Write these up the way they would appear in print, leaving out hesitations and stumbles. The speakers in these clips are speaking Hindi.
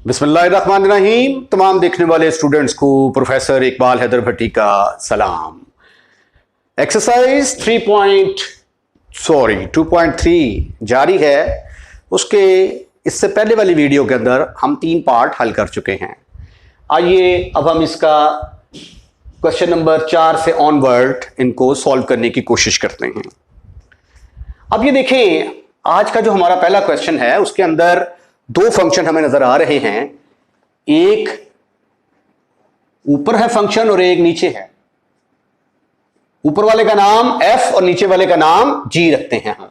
बिस्मिल्लाहिर्रहमानिर्रहीम। तमाम देखने वाले स्टूडेंट्स को प्रोफेसर इकबाल हैदर भट्टी का सलाम। एक्सरसाइज 2.3 जारी है। उसके इससे पहले वाली वीडियो के अंदर हम 3 पार्ट हल कर चुके हैं। आइए अब हम इसका क्वेश्चन नंबर 4 से ऑनवर्ड इनको सॉल्व करने की कोशिश करते हैं। अब ये देखें, आज का जो हमारा पहला क्वेश्चन है उसके अंदर 2 फंक्शन हमें नजर आ रहे हैं। एक ऊपर है फंक्शन और एक नीचे है। ऊपर वाले का नाम f और नीचे वाले का नाम g रखते हैं हम।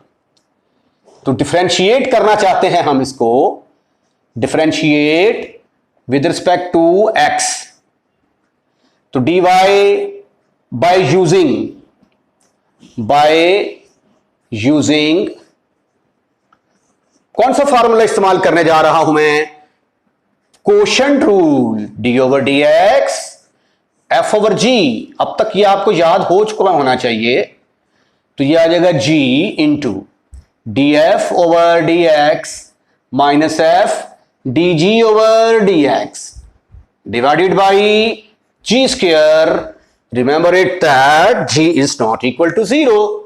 तो डिफरेंशिएट करना चाहते हैं हम इसको, differentiate with respect to x। तो dy बाय यूजिंग कौन सा फॉर्मूला इस्तेमाल करने जा रहा हूं मैं? Quotient rule, d over d x f over g। अब तक ये आपको याद हो चुका होना चाहिए। तो ये आ जाएगा g into d f over d x minus f d g over d x divided by g square. Remember it that g is not equal to 0।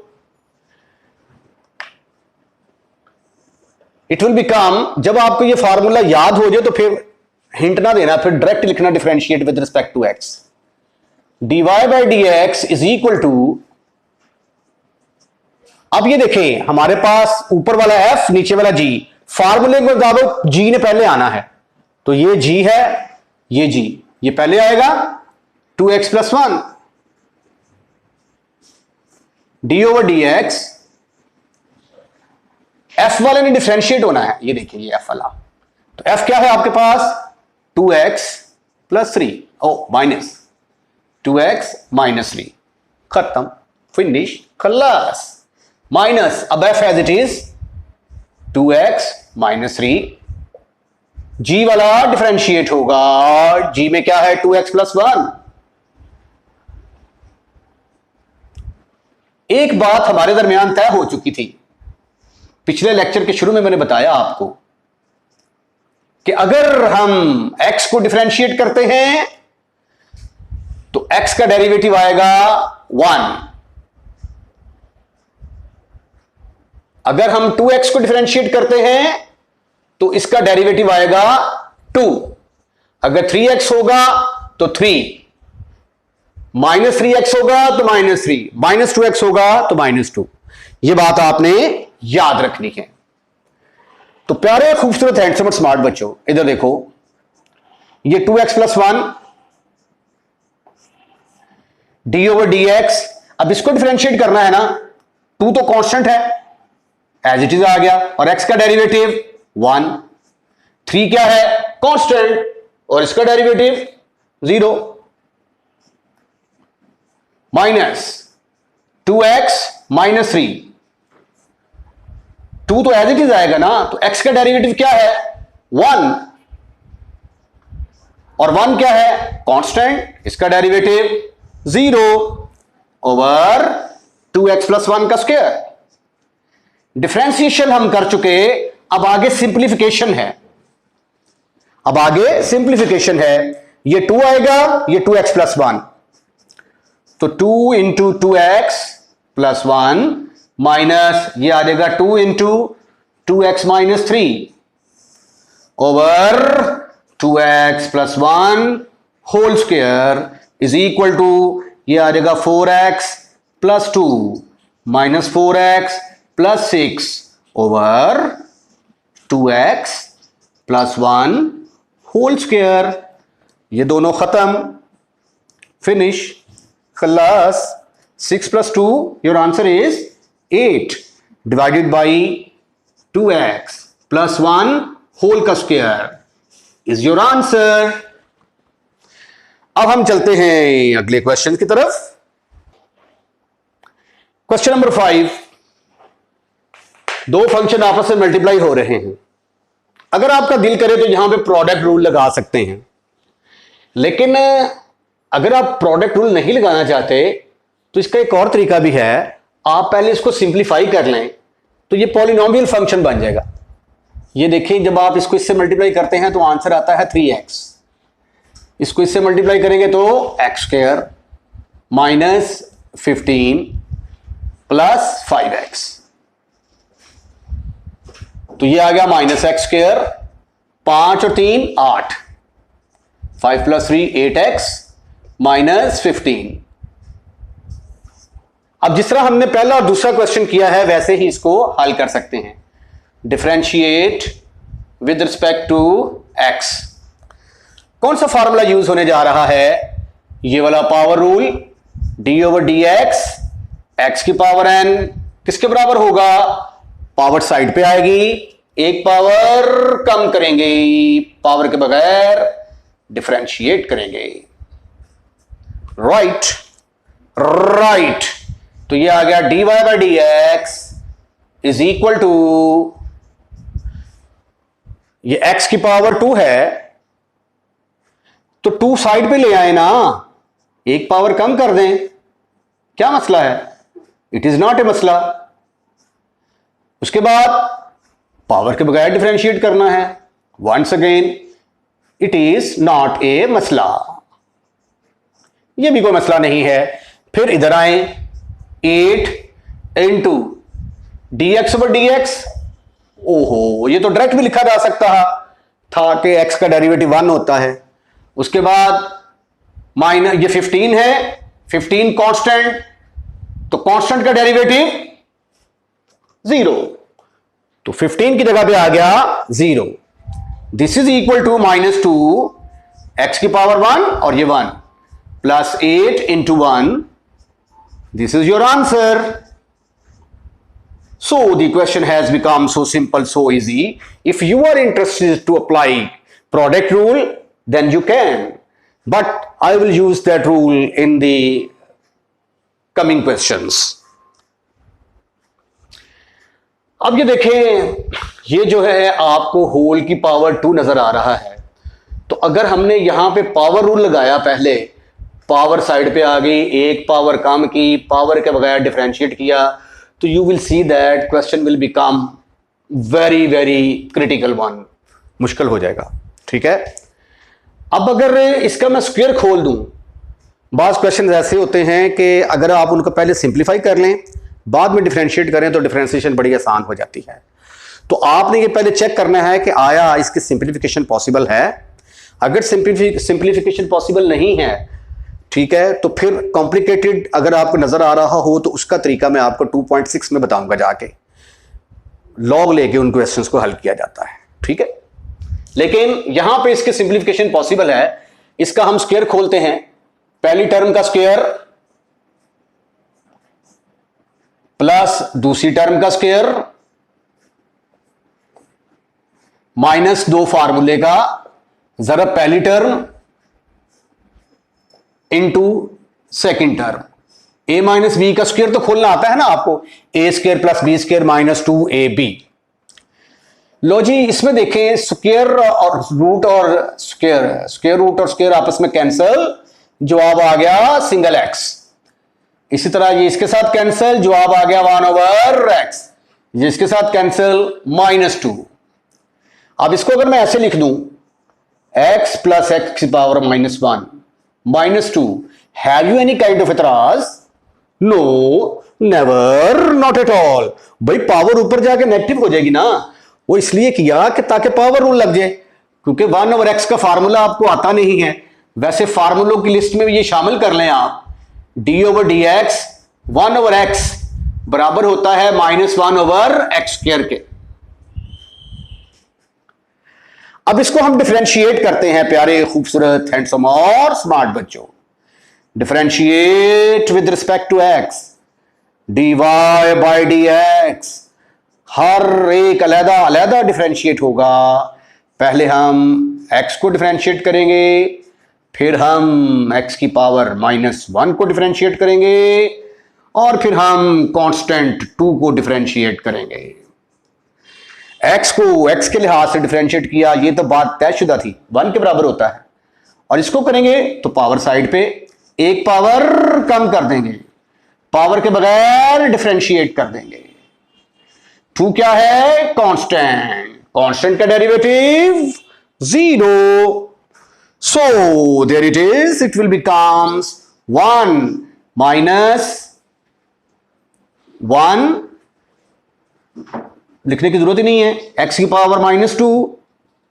It will become, जब आपको ये फॉर्मूला याद हो जाए तो फिर हिंट ना देना, फिर डायरेक्ट लिखना differentiate with respect to x। dy by d x is equal to, अब ये देखें हमारे पास ऊपर वाला f नीचे वाला g। फॉर्मूले को बता दो g ने पहले आना है, तो ये g है, ये g, ये पहले आएगा 2x plus 1 d over d x. f वाले ने डिफरेंशिएट होना है, ये देखिए ये f वाला। तो f क्या है आपके पास? 2x plus 3 minus 2x minus 3। खत्म, फिनिश, खल्लास। माइनस, अब f as it is 2x minus 3। g वाला डिफरेंशिएट होगा, g में क्या है? 2x plus 1। एक बात हमारे दरमियान तय हो चुकी थी। पिछले लेक्चर के शुरू में मैंने बताया आपको कि अगर हम x को डिफरेंशिएट करते हैं तो x का डेरिवेटिव आएगा 1। अगर हम 2x को डिफरेंशिएट करते हैं तो इसका डेरिवेटिव आएगा 2। अगर 3x होगा तो 3, माइनस 3x होगा तो माइनस 3, माइनस 2x होगा तो माइनस 2। यह बात आपने याद रखनी है। तो प्यारे खूबसूरत हैंडसम स्मार्ट बच्चों, इधर देखो, ये 2x plus 1 D over d x. अब इसको डिफरेंशिएट करना है ना, 2 तो कांस्टेंट है, एज इट इज आ गया, और x का डेरिवेटिव 1। 3 क्या है? कांस्टेंट, और इसका डेरिवेटिव 0। माइनस 2x माइनस 3, 2 तो एज इट इज आएगा ना, तो x का डेरिवेटिव क्या है? 1, और 1 क्या है? कांस्टेंट, इसका डेरिवेटिव 0 ओवर 2x प्लस 1 का स्क्वायर। डिफरेंशिएशन हम कर चुके, अब आगे सिंप्लीफिकेशन है। अब आगे सिंप्लीफिकेशन है। ये 2 आएगा, ये 2x प्लस 1, तो 2 इंटू 2x प्लस 1 माइनस ये आ जाएगा 2 into 2x minus 3 over 2x plus 1 whole square is equal to, ये आ जाएगा 4x plus 2 minus 4x plus 6 over 2x plus 1 whole square. ये दोनों खत्म, फिनिश, खल्लास। 6 plus 2, your answer is 8 divided by 2x plus 1 whole का स्क्वायर इज योर आंसर। अब हम चलते हैं अगले क्वेश्चन की तरफ। Question number 5। 2 फंक्शन आपस में मल्टीप्लाई हो रहे हैं। अगर आपका दिल करे तो यहां पे प्रोडक्ट रूल लगा सकते हैं, लेकिन अगर आप प्रोडक्ट रूल नहीं लगाना चाहते तो इसका एक और तरीका भी है। आप पहले इसको सिंप्लीफाई कर लें तो ये पॉलिनोमियल फंक्शन बन जाएगा। ये देखिए जब आप इसको इससे मल्टीप्लाई करते हैं तो आंसर आता है 3x। इसको इससे मल्टीप्लाई करेंगे तो x² माइनस 15 प्लस 5x, तो ये आ गया -x², 5 और 3 8, 5 + 3 8x माइनस 15। अब जिस तरह हमने पहला और दूसरा क्वेश्चन किया है वैसे ही इसको हल कर सकते हैं। Differentiate with respect to x। कौन सा फॉर्मूला यूज होने जा रहा है? ये वाला पावर रूल, d/dx x की पावर n किसके बराबर होगा? पावर साइड पे आएगी, एक पावर कम करेंगे, पावर के बगैर डिफरेंशिएट करेंगे। राइट, तो ये आ गया dy/dx इज इक्वल टू, ये x की पावर 2 है तो 2 साइड पे ले आए ना, एक पावर कम कर दें, क्या मसला है? इट इज नॉट ए मसला। उसके बाद पावर के बगैर डिफरेंशिएट करना है, once again it is not a मसला, ये भी कोई मसला नहीं है। फिर इधर आए, 8 इंटू dx/dx, ओहो ये तो डायरेक्ट भी लिखा जा सकता था कि x का डेरिवेटिव 1 होता है। उसके बाद माइनस, ये 15 है, 15 कांस्टेंट, तो कांस्टेंट का डेरिवेटिव 0, तो 15 की जगह पे आ गया 0। This is equal to -2 x की पावर 1 और ये 1 plus 8 into 1, this is your answer. So the question has become so simple, so easy. If you are interested to apply product rule, then you can. But I will use that rule in the coming questions. अब ये देखें, ये जो है आपको होल की पावर 2 नजर आ रहा है, तो अगर हमने यहां पे पावर रूल लगाया, पहले पावर साइड पे आ गई, एक पावर कम की, पावर के बगैर डिफरेंशिएट किया, तो you will see that question will become very very critical one, मुश्किल हो जाएगा। ठीक है, अब अगर इसका मैं स्क्वायर खोल दूं, बाज़ क्वेश्चन ऐसे होते हैं कि अगर आप उनको पहले सिंप्लीफाई कर लें, बाद में डिफरेंशिएट करें तो डिफरेंशिएशन बड़ी आसान हो जाती है। तो आपने ये पहले चेक करना है कि आया इसकी सिंप्लीफिकेशन पॉसिबल है। अगर सिंप्लीफिकेशन पॉसिबल नहीं है, ठीक है, तो फिर कॉम्प्लिकेटेड अगर आपको नजर आ रहा हो तो उसका तरीका मैं आपको 2.6 में बताऊंगा, जाके लॉग लेके उन क्वेश्चंस को हल किया जाता है। ठीक है, लेकिन यहां पे इसके सिंप्लीफिकेशन पॉसिबल है। इसका हम स्क्वायर खोलते हैं, पहली टर्म का स्क्वायर प्लस दूसरी टर्म का स्क्वायर माइनस 2 फार्मूले का, जरा पहली term into second term, a minus b का स्क्वायर तो खोलना आता है ना आपको, a² + b² माइनस 2ab। लो जी, इसमें देखें स्क्वायर और रूट और स्क्वायर रूट और स्क्वायर आपस में कैंसल, जवाब आ गया सिंगल x। इसी तरह ये इसके साथ कैंसल, जवाब आ गया 1/x, ये इसके साथ कैंसल -2। अब इसको अगर मैं ऐसे लिख दूं, x + x की power -1 -2, have you any kind of एतराज? No, never, not at all. भाई पावर ऊपर जाके नेगेटिव हो जाएगी ना, वो इसलिए किया कि ताकि पावर रूल लग जाए, क्योंकि 1/x का फार्मूला आपको आता नहीं है। वैसे फार्मूलों की लिस्ट में भी ये शामिल कर लें आप, d/dx 1/x बराबर होता है -1/x² के। अब इसको हम डिफरेंशिएट करते हैं प्यारे खूबसूरत हैंडसम और स्मार्ट बच्चों। Differentiate with respect to x, dy/dx, हर एक अलहदा अलहदा डिफरेंशिएट होगा। पहले हम x को डिफरेंशिएट करेंगे, फिर हम x की पावर -1 को डिफरेंशिएट करेंगे, और फिर हम कांस्टेंट 2 को डिफरेंशिएट करेंगे। x को x के लिहाज से डिफरेंशिएट किया, ये तो बात तयशुदा थी, 1 के बराबर होता है। और इसको करेंगे तो पावर साइड पे एक पावर कम कर देंगे, पावर के बगैर डिफरेंशिएट कर देंगे। 2 क्या है? कांस्टेंट। कांस्टेंट का derivative 0. So there it is, it will becomes 1 minus 1, लिखने की जरूरत ही नहीं है, x की पावर -2,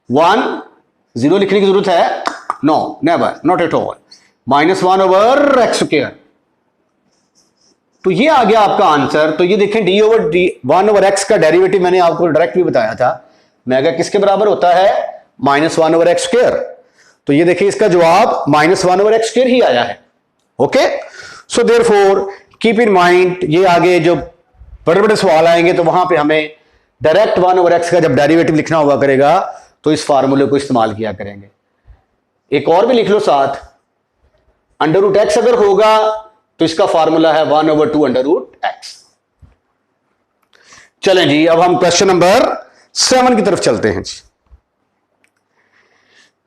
1, 0 लिखने की जरूरत है? No, never, not at all. -1 over x square. तो ये आ गया आपका आंसर. तो ये देखें d ओवर 1 ओवर x का डेरिवेटिव मैंने आपको डायरेक्ट भी बताया था, मैगा किसके बराबर होता है? -1 ओवर एक्स स्क्वायर. तो ये देखिए इसका जवाब -1 ओवर एक्स स्क्वायर ही आया है. Okay, so therefore keep in mind, ये आगे जो बड़े बड़े सवाल आएंगे तो वहां पे हमें डायरेक्ट 1 ओवर एक्स का जब डेरिवेटिव लिखना हुआ करेगा तो इस फार्मूले को इस्तेमाल किया करेंगे. एक और भी लिख लो साथ, √x अगर होगा तो इसका फार्मूला है 1/2 √x. चलें जी, अब हम क्वेश्चन नंबर 7 की तरफ चलते हैं जी.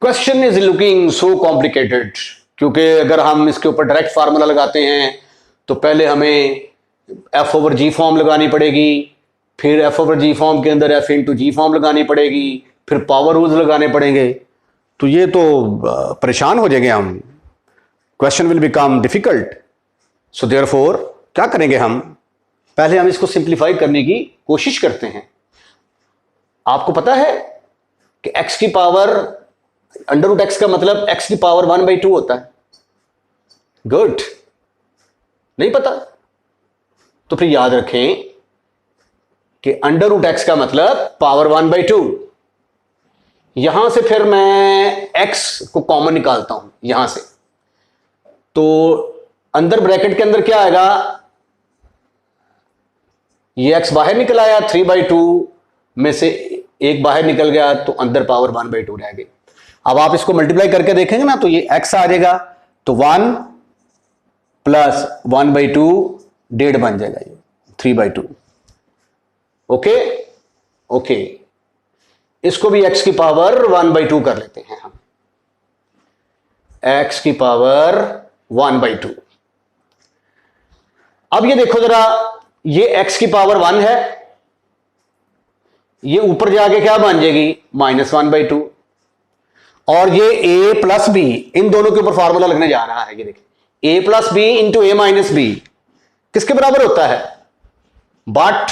Question is looking so complicated, क्योंकि अगर हम इसके ऊपर डायरेक्ट फार्मूला लगाते हैं तो पहले हमें f/g फॉर्म लगानी पड़ेगी, फिर f/g फॉर्म के अंदर f × g फॉर्म लगानी पड़ेगी, फिर पावर रूल्स लगाने पड़ेंगे. तो ये तो परेशान हो जाएंगे हम. Question will become difficult. So therefore क्या करेंगे हम, पहले हम इसको सिंप्लीफाई करने की कोशिश करते हैं. आपको पता है कि x की पावर √x का मतलब x की पावर 1/2 होता है. गुड, नहीं पता? तो फिर याद रखें कि √x का मतलब पावर 1/2. यहां से फिर मैं x को कॉमन निकालता हूं यहां से, तो अंदर ब्रैकेट के अंदर क्या आएगा? ये x बाहर निकल आया, 3/2 में से एक बाहर निकल गया तो अंदर पावर 1/2 रह गई. अब आप इसको मल्टीप्लाई करके देखेंगे ना तो ये x आ जाएगा, तो 1 प्लस 1/2 1.5 बन जाएगा, ये 3/2. ओके ओके, इसको भी x की पावर 1/2 कर लेते हैं हम, x की पावर 1/2. अब ये देखो जरा, ये x की पावर 1 है, ये ऊपर जाके क्या बन जाएगी? -1/2. और ये a प्लस बी, इन दोनों के ऊपर फार्मूला लगने जा रहा है. ये देखिए, a plus B into a minus B किसके बराबर होता है? But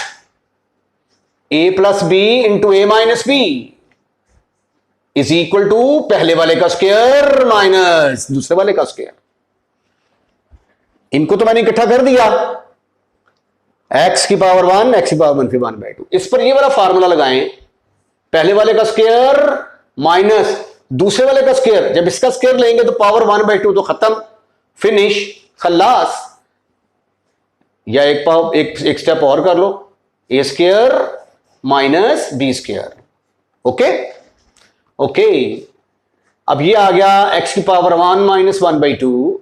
a plus B into a minus B is equal to पहले वाले का स्क्वायर माइनस दूसरे वाले का स्क्वायर. इनको तो मैंने इकट्ठा कर दिया, x की पावर 1, x की पावर 1 फिर 1/2. इस पर ये वाला फार्मूला लगाएं, पहले वाले का स्क्वायर माइनस दूसरे वाले का स्क्वायर. जब इसका स्क्वायर लेंगे तो पावर 1/2 तो खत्म, फिनिश, खल्लास. या एक स्टेप और कर लो, a square minus b square. Okay okay, अब ये आ गया x की पावर 1 माइनस 1/2,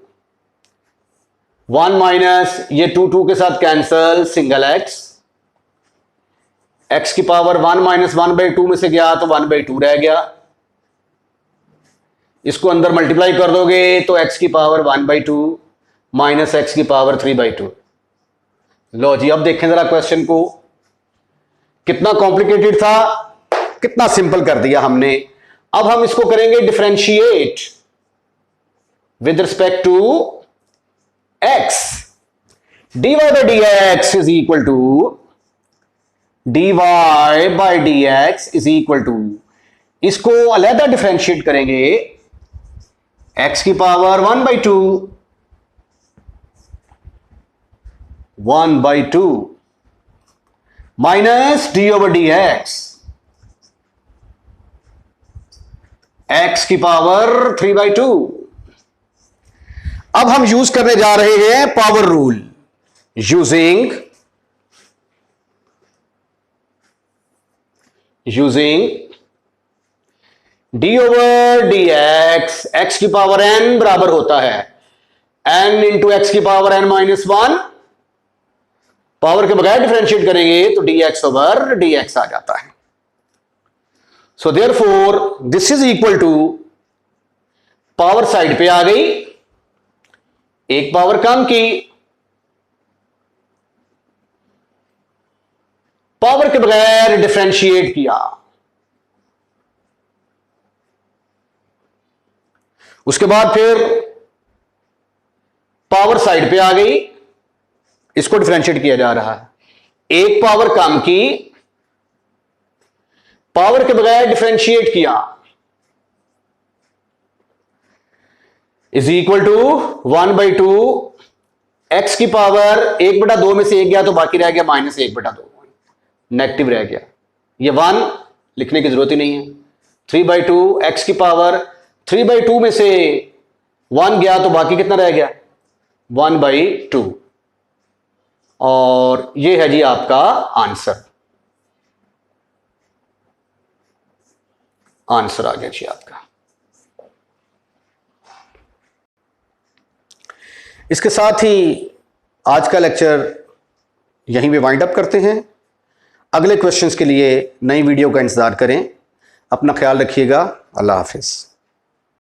1 माइनस ये 2 के साथ कैंसल, सिंगल x की पावर 1 माइनस 1/2 में से गया तो 1/2 रह गया. इसको अंदर मल्टीप्लाई कर दोगे तो x की पावर 1/2 माइनस x की पावर 3/2. लो जी, अब देखें जरा क्वेश्चन को, कितना कॉम्प्लिकेटेड था, कितना सिंपल कर दिया हमने. अब हम इसको करेंगे differentiate with respect to x. dy by dx is equal to dy by dx is equal to, इसको अलहदा डिफरेंशिएट करेंगे, x की power 1/2 minus d over dx x की पावर 3/2. अब हम यूज करने जा रहे हैं power rule. Using d over dx x की पावर n बराबर होता है n इंटू एक्स की पावर n माइनस 1. पावर के बगैर डिफरेंशिएट करेंगे तो dx ओवर dx आ जाता है. So therefore this is equal to, power side पे आ गई, एक पावर कम की, पावर के बगैर डिफरेंशिएट किया उसके बाद फिर पावर साइड पे आ गई, इसको डिफरेंशिएट किया जा रहा है, एक पावर कम की, पावर के बगैर डिफरेंशिएट किया, इज इक्वल टू 1/2 एक्स की पावर 1/2 में से एक गया तो बाकी रह गया -1/2, नेगेटिव रह गया, ये 1 लिखने की जरूरत ही नहीं है। 3/2 एक्स की पावर 3/2 में से 1 गया तो बाकी कितना रह गया 1/2, और ये है जी आपका आंसर आ गया जी आपका। इसके साथ ही आज का लेक्चर यहीं पे वाइंड अप करते हैं। अगले क्वेश्चंस के लिए नई वीडियो का इंतज़ार करें। अपना ख्याल रखिएगा। अल्लाह हाफिज़।